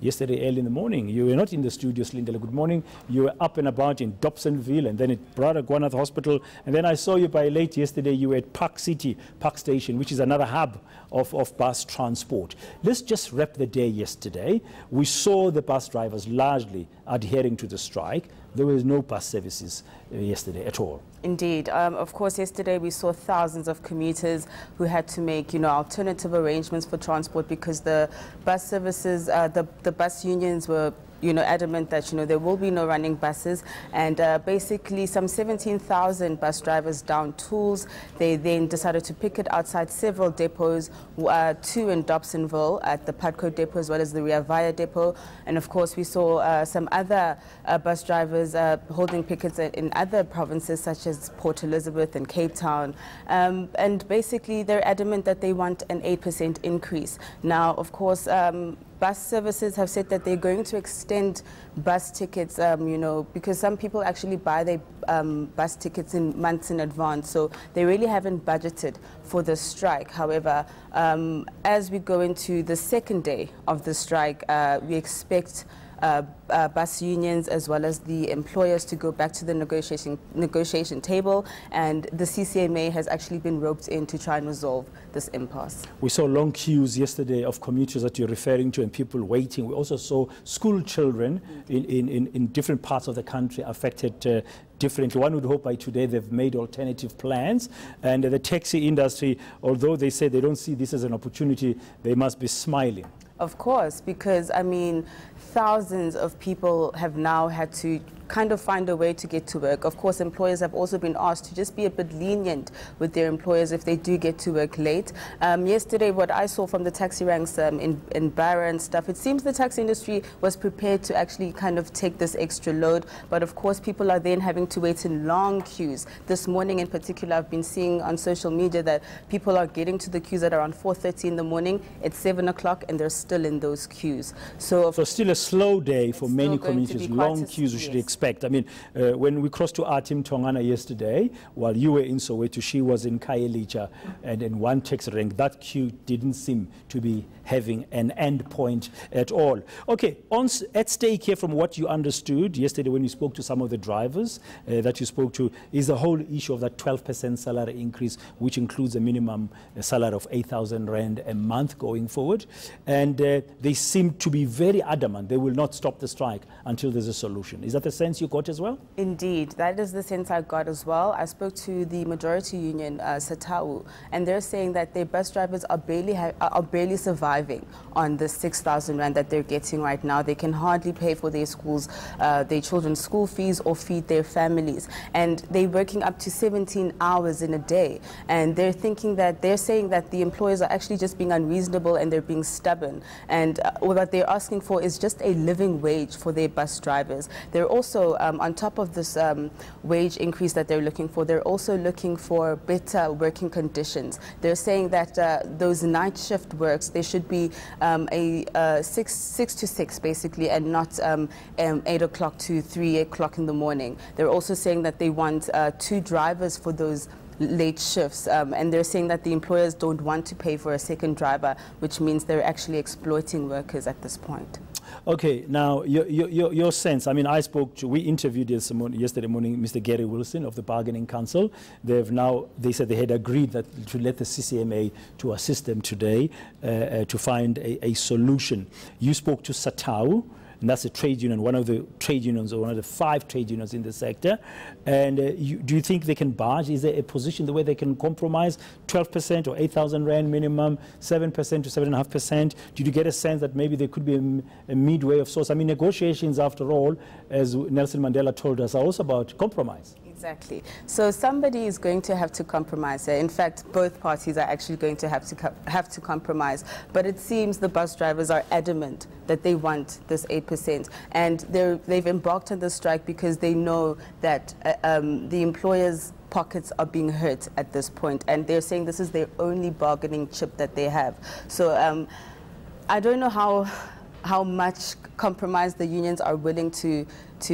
yesterday early in the morning. You were not in the studio, Silindelo. Good morning. You were up and about in Dobsonville and then at Baragwanath Hospital. And then I saw you by late yesterday. You were at Park Station, which is another hub of bus transport. Let's just wrap the day yesterday. We saw the bus drivers largely adhering to the strike. There was no bus services yesterday at all. Indeed. Of course, yesterday we saw thousands of commuters who had to make, alternative arrangements for transport because the bus services, the bus unions were adamant that, there will be no running buses, and basically some 17,000 bus drivers downed tools. They then decided to picket outside several depots, two in Dobsonville at the Padco depot as well as the Rea Vaya depot. And of course we saw some other bus drivers holding pickets in other provinces such as Port Elizabeth and Cape Town. And basically they're adamant that they want an 8% increase. Now, of course, bus services have said that they're going to extend bus tickets, because some people actually buy their bus tickets in months in advance, so they really haven't budgeted for the strike. However, as we go into the second day of the strike, we expect bus unions as well as the employers to go back to the negotiation table, and the CCMA has actually been roped in to try and resolve this impasse. We saw long queues yesterday of commuters that you're referring to and people waiting. We also saw school children in different parts of the country affected differently. One would hope by today they've made alternative plans, and the taxi industry, although they say they don't see this as an opportunity, they must be smiling. Of course, because thousands of people have now had to kind of find a way to get to work. Of course, employers have also been asked to just be a bit lenient with their employers if they do get to work late. Yesterday, what I saw from the taxi ranks in Barra and stuff, it seems the taxi industry was prepared to actually kind of take this extra load, but of course people are then having to wait in long queues. This morning in particular, I've been seeing on social media that people are getting to the queues at around 4:30 in the morning. It's 7 o'clock and they're still in those queues. So still a slow day for many communities, long queues we should expect. When we crossed to Atim Tongana yesterday, while you were in Soweto, she was in Khayelitsha and in one taxi rank. That queue didn't seem to be having an end point at all. Okay, at stake here from what you understood yesterday when you spoke to some of the drivers that you spoke to is the whole issue of that 12% salary increase, which includes a minimum salary of 8,000 Rand a month going forward. And they seem to be very adamant they will not stop the strike until there's a solution. Is that the sense you got as well? Indeed, that is the sense I got as well. I spoke to the majority union, Satau, and they're saying that their bus drivers are barely surviving on the 6,000 Rand that they're getting right now. They can hardly pay for their their children's school fees or feed their families. And they're working up to 17 hours in a day. And they're saying that the employers are actually just being unreasonable and they're being stubborn. And what they're asking for is just a living wage for their bus drivers. They're also, on top of this wage increase that they're looking for, they're also looking for better working conditions. They're saying that those night shift works, they should be a 6 to 6 basically, and not 8 o'clock to 3 o'clock in the morning. They're also saying that they want 2 drivers for those late shifts, and they're saying that the employers don't want to pay for a second driver, which means they're actually exploiting workers at this point. Okay, now your sense, we interviewed yesterday morning Mr. Gary Wilson of the Bargaining Council. They said they had agreed that to let the CCMA to assist them today to find a solution. You spoke to Satau, and that's a trade union, one of the trade unions, or one of the 5 trade unions in the sector. And do you think they can barge? Is there a position the way they can compromise 12% or 8,000 Rand minimum, 7% to 7.5%? Did you get a sense that maybe there could be a midway of sorts? Negotiations, after all, as Nelson Mandela told us, are also about compromise. Exactly. So somebody is going to have to compromise here. In fact, both parties are actually going to have to compromise. But it seems the bus drivers are adamant that they want this 8%, and they've embarked on the strike because they know that the employers' pockets are being hurt at this point, and they're saying this is their only bargaining chip that they have. So I don't know how much compromise the unions are willing to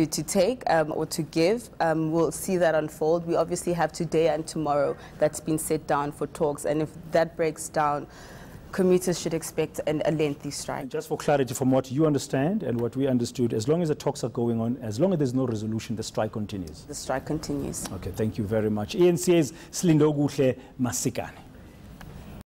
take or to give. We'll see that unfold. We obviously have today and tomorrow that's been set down for talks, and if that breaks down commuters should expect a lengthy strike. And just for clarity, from what you understand and what we understood, as long as the talks are going on, as long as there's no resolution, the strike continues. The strike continues. Okay, thank you very much. eNCA's Silindelokuhle Masikane.